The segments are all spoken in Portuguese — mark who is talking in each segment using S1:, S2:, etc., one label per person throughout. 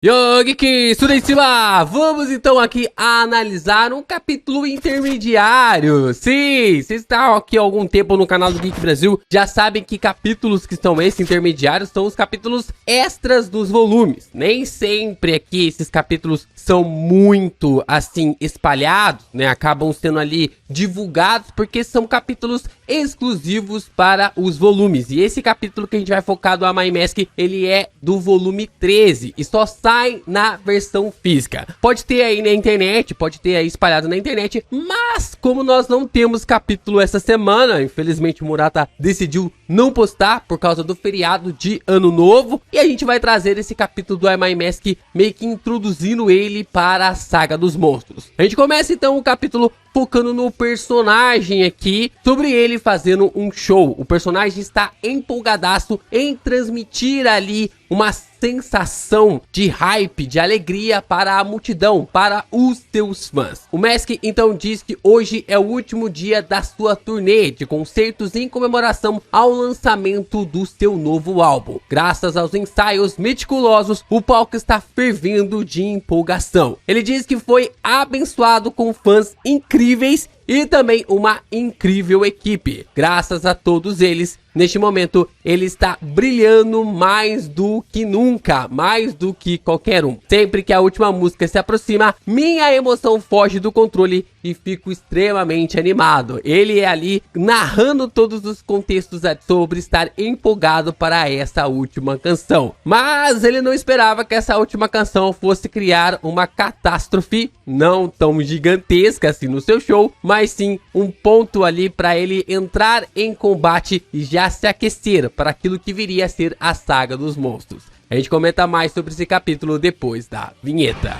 S1: Yogi Sureicima, vamos então aqui analisar um capítulo intermediário. Sim, vocês estão aqui há algum tempo no canal do Geek Brasil, já sabem que capítulos que estão esses intermediários são os capítulos extras dos volumes. Nem sempre aqui esses capítulos são muito assim espalhados, né? Acabam sendo ali divulgados porque são capítulos exclusivos para os volumes. E esse capítulo que a gente vai focar do Amai Mask, ele é do volume 13 e só sai na versão física. Pode ter aí na internet, pode ter aí espalhado na internet, mas como nós não temos capítulo essa semana, infelizmente o Murata decidiu não postar por causa do feriado de Ano Novo, e a gente vai trazer esse capítulo do Amai Mask meio que introduzindo ele para a saga dos monstros. A gente começa então o capítulo focando no personagem aqui, sobre ele fazendo um show. O personagem está empolgadaço em transmitir ali uma sensação de hype, de alegria para a multidão, para os seus fãs. O Mask então diz que hoje é o último dia da sua turnê de concertos em comemoração ao lançamento do seu novo álbum. Graças aos ensaios meticulosos, o palco está fervendo de empolgação. Ele diz que foi abençoado com fãs incríveis e também uma incrível equipe. Graças a todos eles, neste momento, ele está brilhando mais do que nunca, mais do que qualquer um. Sempre que a última música se aproxima, minha emoção foge do controle e fico extremamente animado. Ele é ali narrando todos os contextos sobre estar empolgado para essa última canção. Mas ele não esperava que essa última canção fosse criar uma catástrofe, não tão gigantesca assim no seu show, mas sim um ponto ali para ele entrar em combate e já se aquecer para aquilo que viria a ser a saga dos monstros. A gente comenta mais sobre esse capítulo depois da vinheta.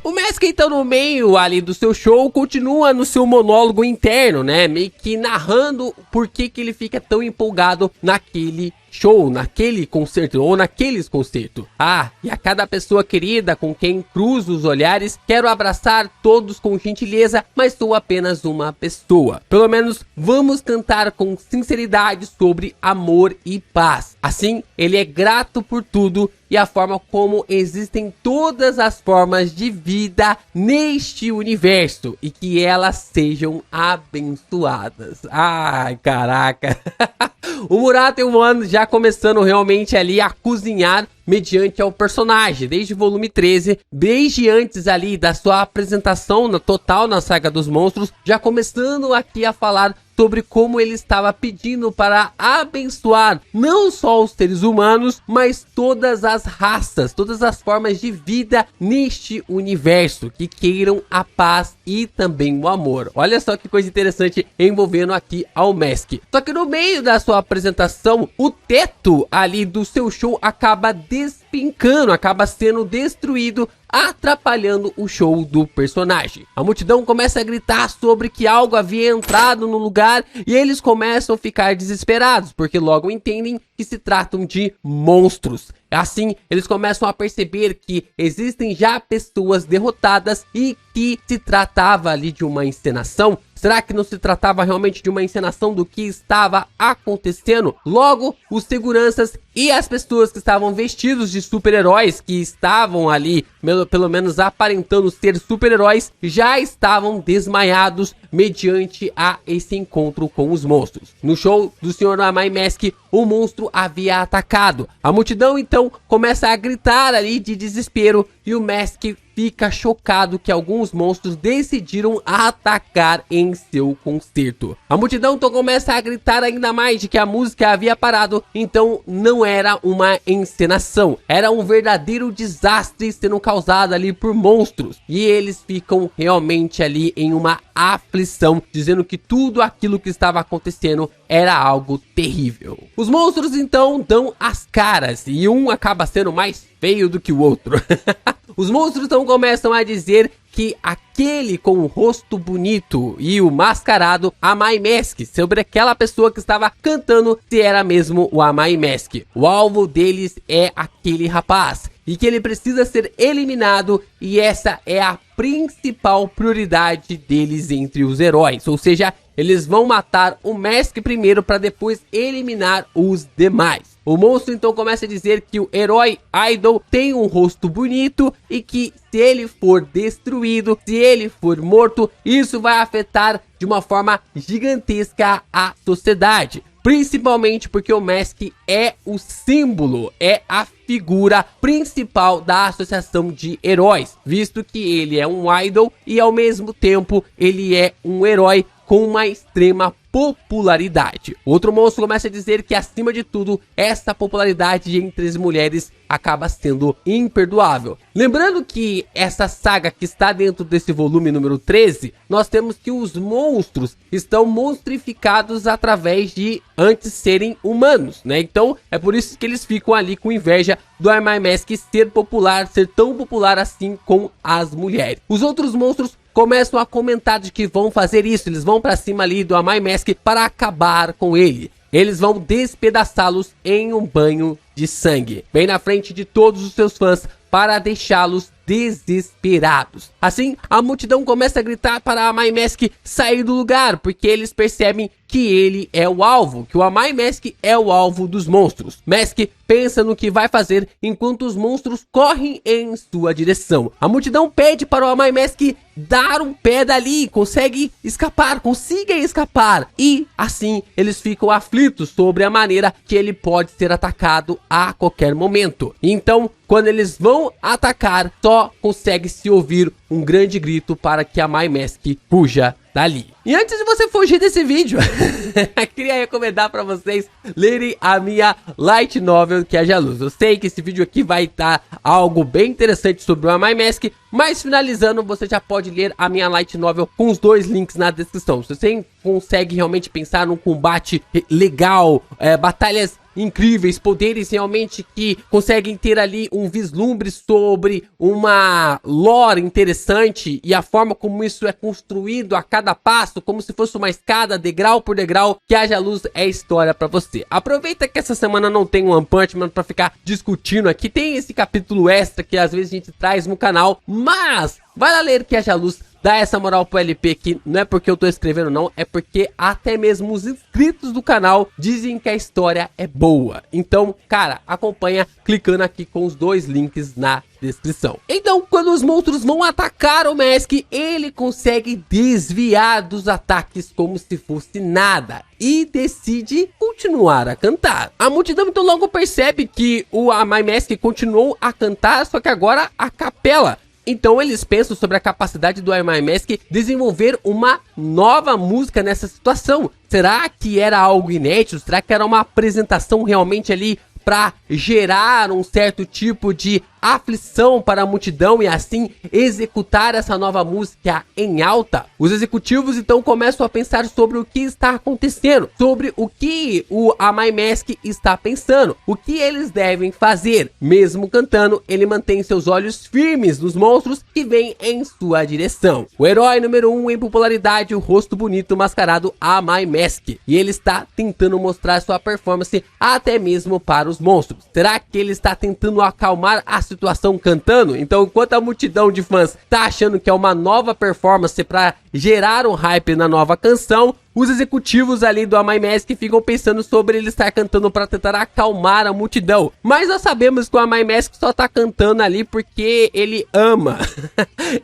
S1: O Mask então no meio ali do seu show continua no seu monólogo interno, né? Meio que narrando por que ele fica tão empolgado naquele show, naquele concerto ou naqueles concertos. E a cada pessoa querida com quem cruzo os olhares, quero abraçar todos com gentileza, mas sou apenas uma pessoa. Pelo menos vamos cantar com sinceridade sobre amor e paz. Assim, ele é grato por tudo e a forma como existem todas as formas de vida neste universo e que elas sejam abençoadas. Ai, caraca. O Murata e o Wano já começando realmente ali a cozinhar mediante ao personagem, desde o volume 13, desde antes ali da sua apresentação total na saga dos monstros, já começando aqui a falar sobre como ele estava pedindo para abençoar não só os seres humanos, mas todas as raças, todas as formas de vida neste universo que queiram a paz e também o amor. Olha só que coisa interessante envolvendo aqui ao Mask. Só que no meio da sua apresentação, o teto ali do seu show acaba despencando, acaba sendo destruído, atrapalhando o show do personagem. A multidão começa a gritar sobre que algo havia entrado no lugar e eles começam a ficar desesperados, porque logo entendem que se tratam de monstros. Assim, eles começam a perceber que existem já pessoas derrotadas e que se tratava ali de uma encenação. Será que não se tratava realmente de uma encenação do que estava acontecendo? Logo, os seguranças e as pessoas que estavam vestidos de super-heróis, que estavam ali, pelo menos aparentando ser super-heróis, já estavam desmaiados mediante a esse encontro com os monstros. No show do Sr. Amai Mask, o monstro havia atacado. A multidão então começa a gritar ali de desespero e o Mask fica chocado que alguns monstros decidiram atacar em seu concerto. A multidão então começa a gritar ainda mais de que a música havia parado, então não era uma encenação, era um verdadeiro desastre sendo causado ali por monstros. E eles ficam realmente ali em uma aflição, dizendo que tudo aquilo que estava acontecendo era algo terrível. Os monstros então dão as caras e um acaba sendo mais feio do que o outro. Os monstros então começam a dizer que aquele com o rosto bonito e o mascarado Amai Mask, sobre aquela pessoa que estava cantando, se era mesmo o Amai Mask. O alvo deles é aquele rapaz e que ele precisa ser eliminado, e essa é a principal prioridade deles entre os heróis, ou seja, Eles vão matar o Mask primeiro para depois eliminar os demais. O monstro então começa a dizer que o herói Idol tem um rosto bonito e que se ele for destruído, se ele for morto, isso vai afetar de uma forma gigantesca a sociedade. Principalmente porque o Mask é o símbolo, é a figura principal da associação de heróis, visto que ele é um idol e ao mesmo tempo ele é um herói com uma extrema popularidade. Outro monstro começa a dizer que, acima de tudo, essa popularidade entre as mulheres acaba sendo imperdoável. Lembrando que essa saga que está dentro desse volume número 13, nós temos que os monstros estão monstrificados através de antes serem humanos, né? Então é por isso que eles ficam ali com inveja do Am I Mask ser popular, ser tão popular assim com as mulheres. Os outros monstros começam a comentar de que vão fazer isso, eles vão pra cima ali do Am I Mask para acabar com ele. Eles vão despedaçá-los em um banho de sangue, bem na frente de todos os seus fãs, para deixá-los desesperados. Assim, a multidão começa a gritar para Am I Mask sair do lugar, porque eles percebem que ele é o alvo, que o Am I Mask é o alvo dos monstros. Mask pensa no que vai fazer enquanto os monstros correm em sua direção. A multidão pede para o Am I Mask dar um pé dali, consiga escapar. E assim eles ficam aflitos sobre a maneira que ele pode ser atacado a qualquer momento. Então, quando eles vão atacar, só consegue se ouvir um grande grito para que Am I Mask fuja dali. E antes de você fugir desse vídeo, queria recomendar para vocês lerem a minha light novel, que é a Jaluz. Eu sei que esse vídeo aqui vai estar algo bem interessante sobre o Am I Mask, mas finalizando, você já pode ler a minha light novel com os dois links na descrição. Se você consegue realmente pensar num combate legal, batalhas incríveis, poderes realmente que conseguem ter ali um vislumbre sobre uma lore interessante e a forma como isso é construído a cada passo, como se fosse uma escada, degrau por degrau, que Haja Luz é história pra você. Aproveita que essa semana não tem um One Punch Man pra ficar discutindo aqui, tem esse capítulo extra que às vezes a gente traz no canal, mas vai lá ler que Haja Luz dá essa moral pro LP aqui, não é porque eu tô escrevendo não, é porque até mesmo os inscritos do canal dizem que a história é boa. Então, cara, acompanha clicando aqui com os dois links na descrição. Então, quando os monstros vão atacar o Mask, ele consegue desviar dos ataques como se fosse nada e decide continuar a cantar. A multidão então logo percebe que o Am I Mask continuou a cantar, só que agora a capela. Então eles pensam sobre a capacidade do Am I Mask desenvolver uma nova música nessa situação. Será que era algo inédito? Será que era uma apresentação realmente ali para gerar um certo tipo de aflição para a multidão e assim executar essa nova música em alta? Os executivos então começam a pensar sobre o que está acontecendo, sobre o que o Am I Mask está pensando, o que eles devem fazer. Mesmo cantando, ele mantém seus olhos firmes nos monstros que vêm em sua direção. O herói número 1 em popularidade, o rosto bonito mascarado Am I Mask, e ele está tentando mostrar sua performance até mesmo para os monstros. Será que ele está tentando acalmar a situação cantando? Então, enquanto a multidão de fãs tá achando que é uma nova performance para gerar um hype na nova canção, os executivos ali do Am I Mask ficam pensando sobre ele estar cantando para tentar acalmar a multidão. Mas nós sabemos que o Am I Mask só tá cantando ali porque ele ama.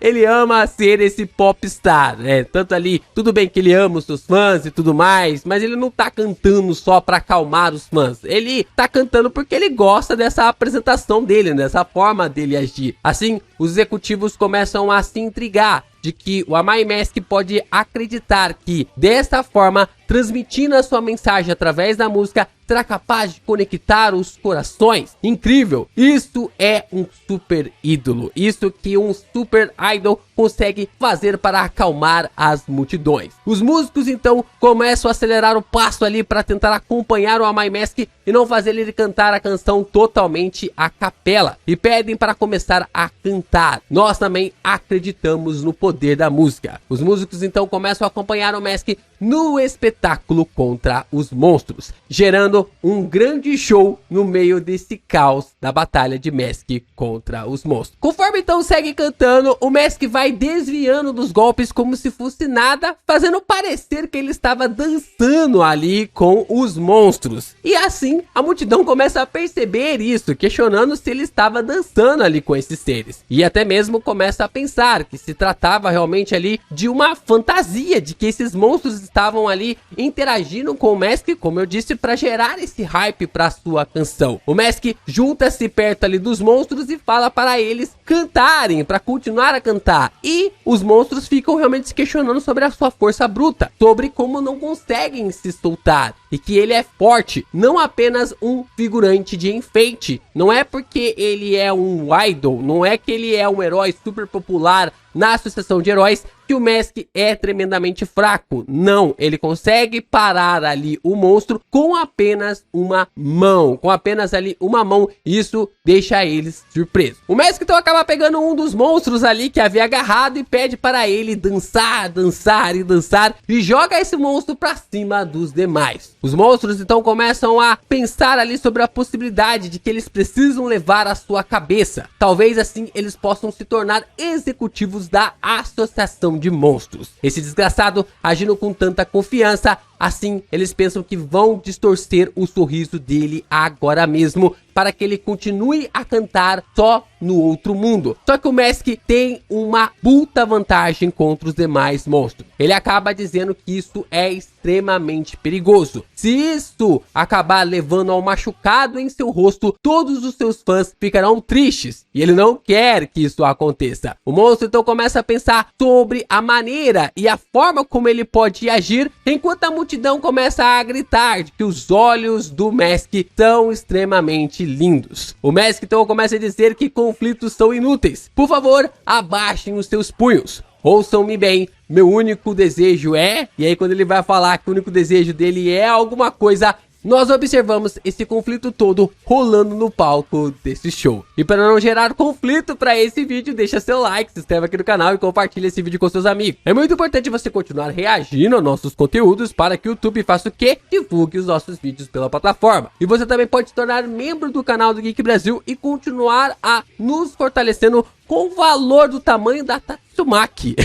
S1: Ele ama ser esse popstar, né? Tanto ali, tudo bem que ele ama os seus fãs e tudo mais, mas ele não tá cantando só para acalmar os fãs. Ele tá cantando porque ele gosta dessa apresentação dele, dessa forma dele agir. Assim, os executivos começam a se intrigar de que o Am I Mask pode acreditar que, desta forma, transmitindo a sua mensagem através da música, será capaz de conectar os corações. Incrível! Isso é um super ídolo. Isso que um super idol consegue fazer para acalmar as multidões. Os músicos então começam a acelerar o passo ali para tentar acompanhar o Am I Mask e não fazer ele cantar a canção totalmente a capela. E pedem para começar a cantar. Nós também acreditamos no poder da música. Os músicos então começam a acompanhar o Mask no espetáculo contra os monstros, gerando um grande show no meio desse caos da batalha de Mask contra os monstros. Conforme então segue cantando, o Mask vai desviando dos golpes como se fosse nada, fazendo parecer que ele estava dançando ali com os monstros. E assim, a multidão começa a perceber isso, questionando se ele estava dançando ali com esses seres. E até mesmo começa a pensar que se tratava realmente ali de uma fantasia, de que esses monstros estavam ali interagindo com o Mask, como eu disse, para gerar esse hype para sua canção. O Mask junta-se perto ali dos monstros e fala para eles cantarem, para continuar a cantar. E os monstros ficam realmente se questionando sobre a sua força bruta, sobre como não conseguem se soltar, e que ele é forte, não apenas um figurante de enfeite. Não é porque ele é um idol, não é que ele é um herói super popular na associação de heróis que o Mask é tremendamente fraco. Não, ele consegue parar ali o monstro com apenas uma mão, com apenas ali uma mão. Isso deixa eles surpresos. O Mask então acaba pegando um dos monstros ali que havia agarrado e pede para ele dançar, dançar e dançar, e joga esse monstro para cima dos demais. Os monstros então começam a pensar ali sobre a possibilidade de que eles precisam levar a sua cabeça. Talvez assim eles possam se tornar executivos da associação de monstros. Esse desgraçado agindo com tanta confiança, assim eles pensam que vão distorcer o sorriso dele agora mesmo, para que ele continue a cantar só no outro mundo. Só que o Mask tem uma puta vantagem contra os demais monstros. Ele acaba dizendo que isso é extremamente perigoso. Se isso acabar levando ao machucado em seu rosto, todos os seus fãs ficarão tristes. E ele não quer que isso aconteça. O monstro então começa a pensar sobre a maneira e a forma como ele pode agir, enquanto a multidão começa a gritar de que os olhos do Mask são extremamente lindos. O Mask então começa a dizer que conflitos são inúteis. Por favor, abaixem os seus punhos. Ouçam-me bem, meu único desejo é... E aí quando ele vai falar que o único desejo dele é alguma coisa, nós observamos esse conflito todo rolando no palco desse show. E para não gerar conflito para esse vídeo, deixa seu like, se inscreve aqui no canal e compartilha esse vídeo com seus amigos. É muito importante você continuar reagindo aos nossos conteúdos para que o YouTube faça o quê? Divulgue os nossos vídeos pela plataforma. E você também pode se tornar membro do canal do Geek Brasil e continuar a nos fortalecendo com o valor do tamanho da Tatsumaki.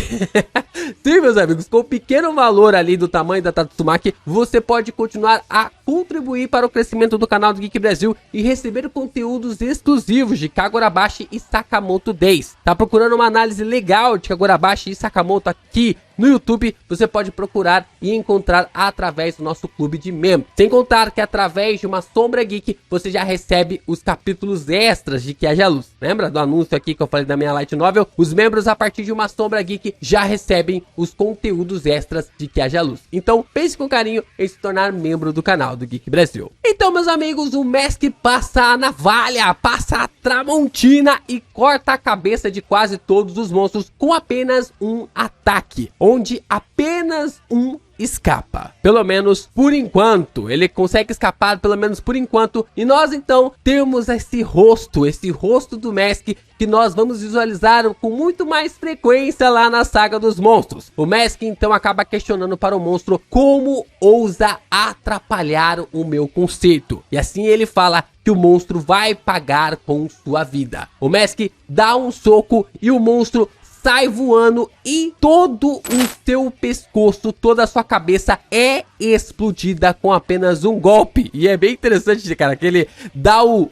S1: Sim, meus amigos, com o pequeno valor ali do tamanho da Tatsumaki, você pode continuar a contribuir para o crescimento do canal do Geek Brasil e receber conteúdos exclusivos de Kagurabashi e Sakamoto Days. Tá procurando uma análise legal de Kagurabashi e Sakamoto aqui no YouTube? Você pode procurar e encontrar através do nosso clube de membros. Sem contar que através de uma Sombra Geek, você já recebe os capítulos extras de Que Haja Luz. Lembra do anúncio aqui que eu falei da minha light novel? Os membros a partir de uma Sombra Geek já recebem os conteúdos extras de Que Haja Luz. Então pense com carinho em se tornar membro do canal do Geek Brasil. Então, meus amigos, o Mask passa a navalha, passa a tramontina e corta a cabeça de quase todos os monstros com apenas um ataque, onde apenas um escapa. Pelo menos por enquanto. Ele consegue escapar pelo menos por enquanto. E nós então temos esse rosto do Mask que nós vamos visualizar com muito mais frequência lá na saga dos monstros. O Mask então acaba questionando para o monstro como ousa atrapalhar o meu conceito. E assim ele fala que o monstro vai pagar com sua vida. O Mask dá um soco e o monstro sai voando e todo o seu pescoço, toda a sua cabeça é explodida com apenas um golpe. E é bem interessante, cara, que ele dá o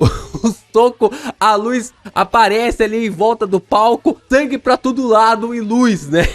S1: soco, a luz aparece ali em volta do palco, sangue pra todo lado e luz, né?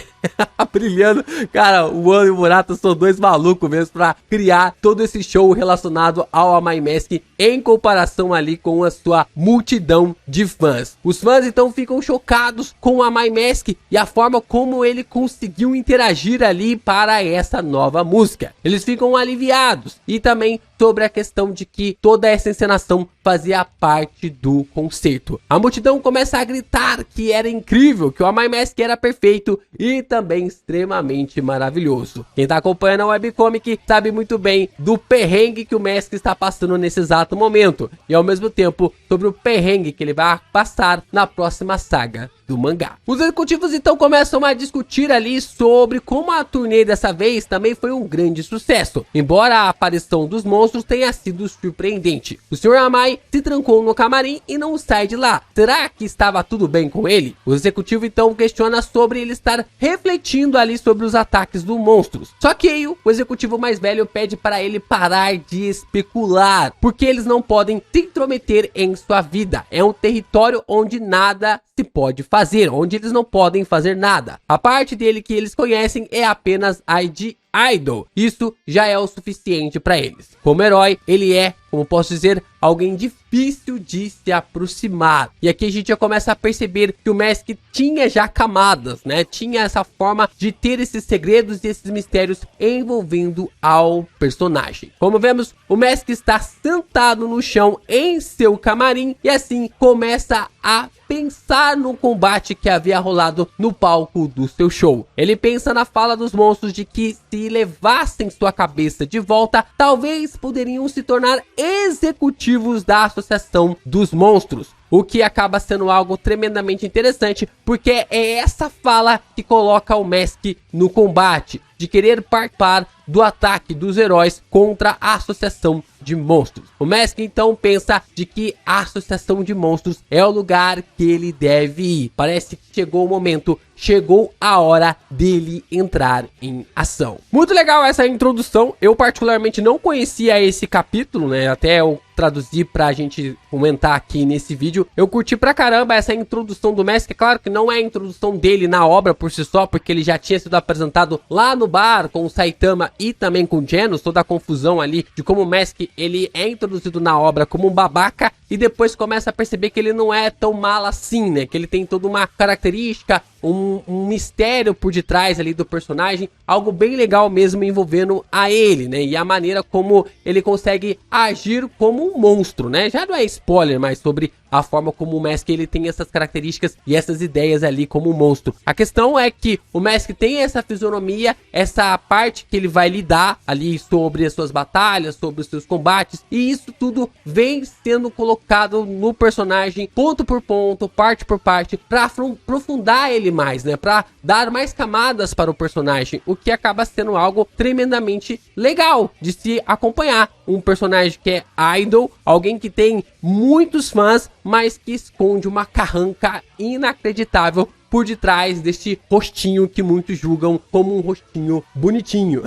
S1: Brilhando. Cara, o Ano e o Murata são dois malucos mesmo pra criar todo esse show relacionado ao Amai Mask em comparação ali com a sua multidão de fãs. Os fãs então ficam chocados com o Amai Mask e a forma como ele conseguiu interagir ali para essa nova música. Eles ficam aliviados e também sobre a questão de que toda essa encenação fazia parte do concerto. A multidão começa a gritar que era incrível, que o Amai Mask era perfeito e também extremamente maravilhoso. Quem tá acompanhando a webcomic sabe muito bem do perrengue que o Mask está passando nesse exato momento e ao mesmo tempo sobre o perrengue que ele vai passar na próxima saga do mangá. Os executivos então começam a discutir ali sobre como a turnê dessa vez também foi um grande sucesso, embora a aparição dos monstros tenha sido surpreendente. O Sr. Amai se trancou no camarim e não sai de lá. Será que estava tudo bem com ele? O executivo então questiona sobre ele estar refletindo ali sobre os ataques dos monstros. Só que aí, o executivo mais velho pede para ele parar de especular, porque eles não podem se intrometer em sua vida. É um território onde nada se pode fazer, onde eles não podem fazer nada. A parte dele que eles conhecem é apenas a de Idol. Isso já é o suficiente para eles. Como herói, ele é, como posso dizer, alguém difícil de se aproximar. E aqui a gente já começa a perceber que o Mask tinha já camadas, né? Tinha essa forma de ter esses segredos e esses mistérios envolvendo ao personagem. Como vemos, o Mask está sentado no chão em seu camarim e assim começa a pensar no combate que havia rolado no palco do seu show. Ele pensa na fala dos monstros de que se levassem sua cabeça de volta, talvez poderiam se tornar executivos da Associação dos Monstros. O que acaba sendo algo tremendamente interessante, porque é essa fala que coloca o Mask no combate, de querer participar do ataque dos heróis contra a Associação de Monstros. O Mask então pensa de que a Associação de Monstros é o lugar que ele deve ir. Parece que chegou o momento, chegou a hora dele entrar em ação. Muito legal essa introdução. Eu particularmente não conhecia esse capítulo, né? Até eu traduzir pra gente comentar aqui nesse vídeo. Eu curti pra caramba essa introdução do Mask. É claro que não é a introdução dele na obra por si só, porque ele já tinha sido apresentado lá no bar com o Saitama e também com o Genos, toda a confusão ali de como o Mask ele é introduzido na obra como um babaca e depois começa a perceber que ele não é tão mal assim, né? Que ele tem toda uma característica, um mistério por detrás ali do personagem, algo bem legal mesmo envolvendo a ele, né? E a maneira como ele consegue agir como um monstro, né? Já não é spoiler, mas sobre a forma como o Mask ele tem essas características e essas ideias ali como um monstro. A questão é que o Mask tem essa fisionomia, essa parte que ele vai lidar ali sobre as suas batalhas, sobre os seus combates, e isso tudo vem sendo colocado no personagem ponto por ponto, parte por parte, para aprofundar ele mais, né? Para dar mais camadas para o personagem, o que acaba sendo algo tremendamente legal de se acompanhar. Um personagem que é idol, alguém que tem muitos fãs, mas que esconde uma carranca inacreditável por detrás deste rostinho que muitos julgam como um rostinho bonitinho.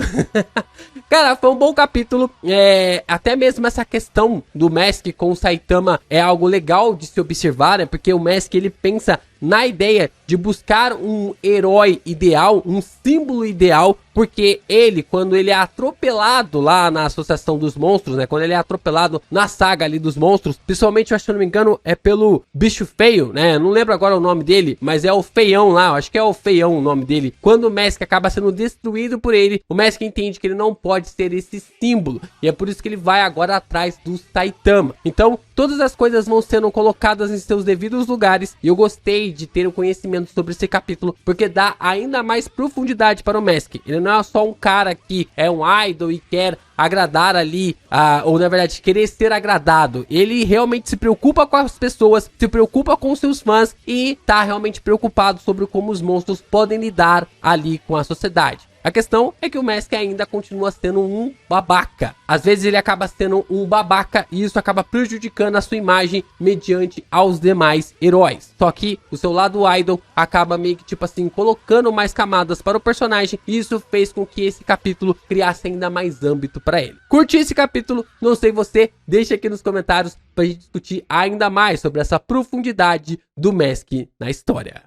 S1: Cara, foi um bom capítulo. Até mesmo essa questão do Mask com o Saitama é algo legal de se observar, né? Porque o Mask ele pensa na ideia de buscar um herói ideal, um símbolo ideal, porque ele, quando ele é atropelado lá na Associação dos Monstros, né? Quando ele é atropelado na saga ali dos monstros, principalmente, se eu não me engano, é pelo bicho feio, né? Eu não lembro agora o nome dele, mas é o feião lá, eu acho que é o feião o nome dele. Quando o Mask acaba sendo destruído por ele, o Mask entende que ele não pode ser esse símbolo, e é por isso que ele vai agora atrás do Saitama. Então, todas as coisas vão sendo colocadas em seus devidos lugares, e eu gostei de ter o conhecimento sobre esse capítulo, porque dá ainda mais profundidade para o Mask. Ele não é só um cara que é um idol e quer agradar ali, ou na verdade querer ser agradado. Ele realmente se preocupa com as pessoas, se preocupa com seus fãs e tá realmente preocupado sobre como os monstros podem lidar ali com a sociedade. A questão é que o Mask ainda continua sendo um babaca. Às vezes ele acaba sendo um babaca e isso acaba prejudicando a sua imagem mediante aos demais heróis. Só que o seu lado idol acaba meio que tipo assim, colocando mais camadas para o personagem, e isso fez com que esse capítulo criasse ainda mais âmbito para ele. Curti esse capítulo? Não sei você, deixa aqui nos comentários pra gente discutir ainda mais sobre essa profundidade do Mask na história.